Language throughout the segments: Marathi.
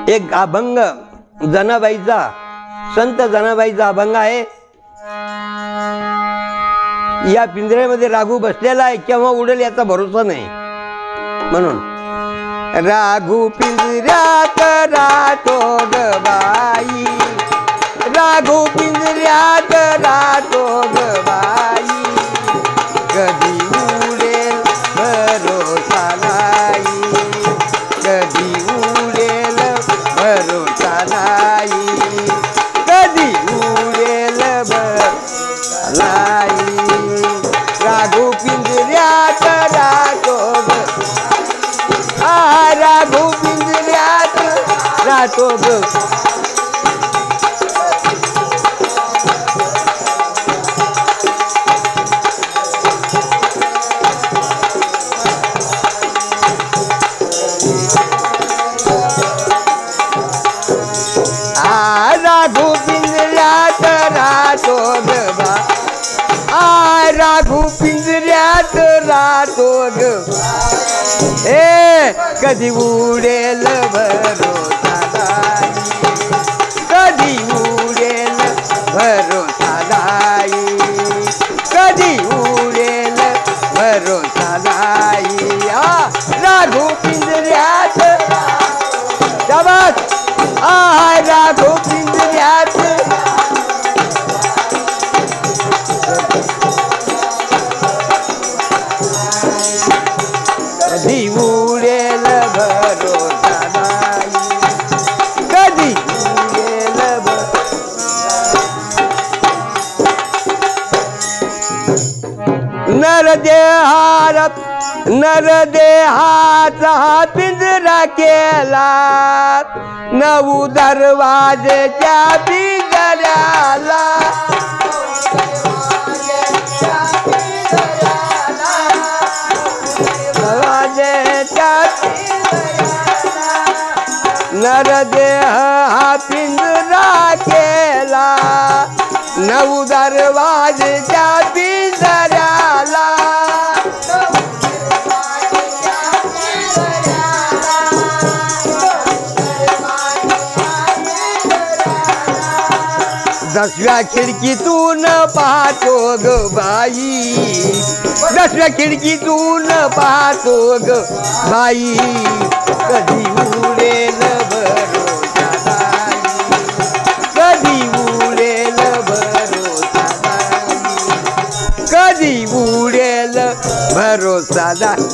एक अभंग जनाबाईचा, संत जनाबाईचा अभंग आहे. या पिंजऱ्यामध्ये राघू बसलेला आहे, केव्हा उडेल याचा भरोसा नाही. म्हणून राघू पिंजऱ्यात राहतो ग बाई, राघू पिंजऱ्यात राहतो ग बाई, कधी उडेल भरोसा नाही, कधी उडेल भरोसा नाही, कधी उडेल भरोसा नाही. राघू पिंजऱ्यात राहतो ग, राघू पिंजऱ्यात राहतो ग. राघू पिंजऱ्यात राहतो ग बा, राघू पिंजऱ्यात राहतो ग. कधी उडेल भरोसा नाही, कधी उडेल भरोसा नाही, कधी उडेल भरोसा नाही. राघू पिंजऱ्यात शाबास, राघू पिंजऱ्यात कधी उडेल भरोसा नाही, कधी उडेल नरदेहाचा पिंजरा केला, 9 दरवाजेच्या पिंजऱ्याला, नरदेह हा पिंजरा केला, 9 दरवाजेच्या पिंजऱ्याला, दसव्या खिडकीतून पाहतो ग बाई, 10व्या खिडकीतून पाहतो ग बाई, कधी उडेल भरोसा नाही, कधी उडेल भरोसा नाही, कधी उडेल भरोसा नाही.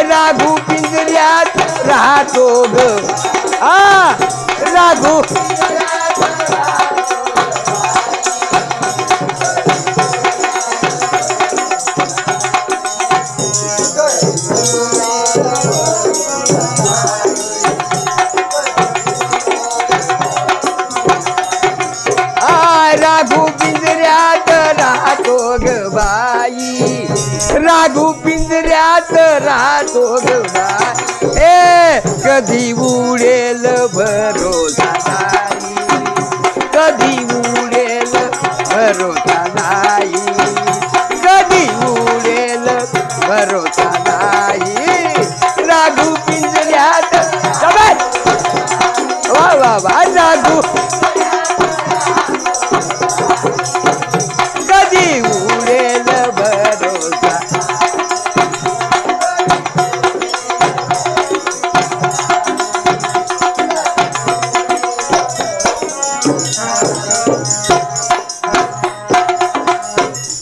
राघू पिंजऱ्यात राहतो ग, राघू राघू पिंजऱ्यात राहतो ग बाई, राघू पिंजऱ्यात राहतो ग बाई, कधी उडेल भरोसा नाही, कधी उडेल भरोसा नाही, कधी उडेल भरोसा नाही. राघू पिंजऱ्यात वा वा वा, राघू कधी उडेल भरोसा.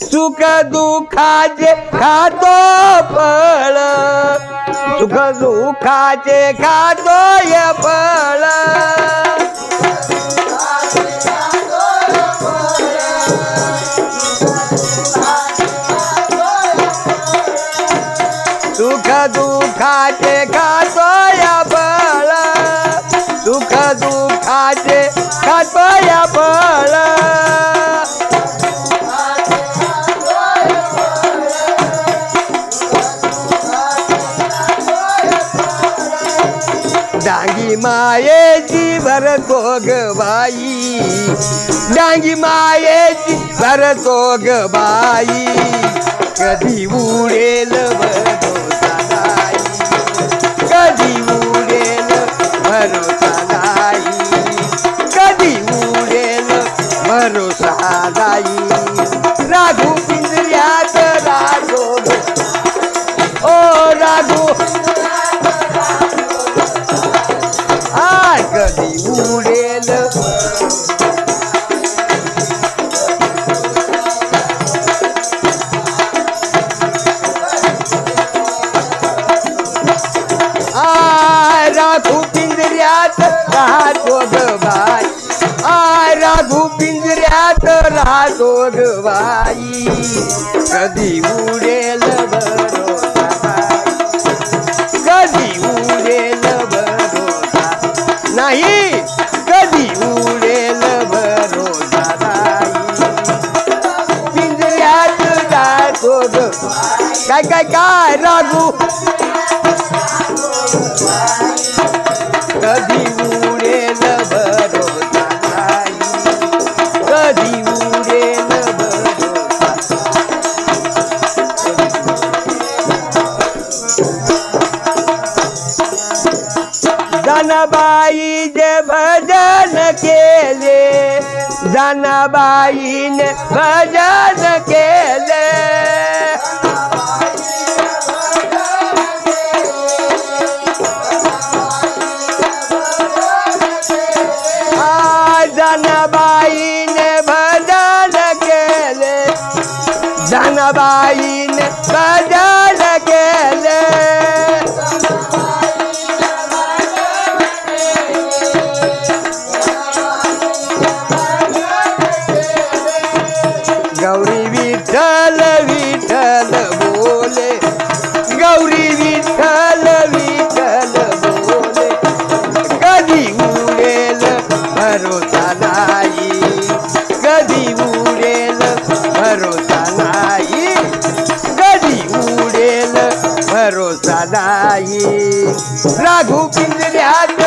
सुख दुःखाचे खातो फळ, सुख दुःखाचे खातोय फळ, सुख दुःखाचे खातोय फळ, सुख दुःखाचे खातोय फळ, डांगी मायेची भरतो ग बाई, डांगी मायेची भरतो ग बाई, कधी उडेल भरोसा नाही, कधी उडेल भरोसा सोगवाई कधी उडेल भरोसा कधी उडेल भरोसा नाही कधी उडेल भरोसा नाही पिंजऱ्यात जातो ग काय काय काय रागू कधी उडेल भरोसा नाही कधी उडेल भरोसा जनाबाई जे भजन केले जनाबाईने भजन केले जनाबाईने भजन केले जनाबाईने भजन केले गौरी विठ्ठल विठ्ठल बोले गौरी विठ्ठल विठ्ठल बोले कधी उडेल भरोसा नाही कधी उडेल भरोसा नाही कधी उडेल भरोसा नाही राघू पिंजऱ्यात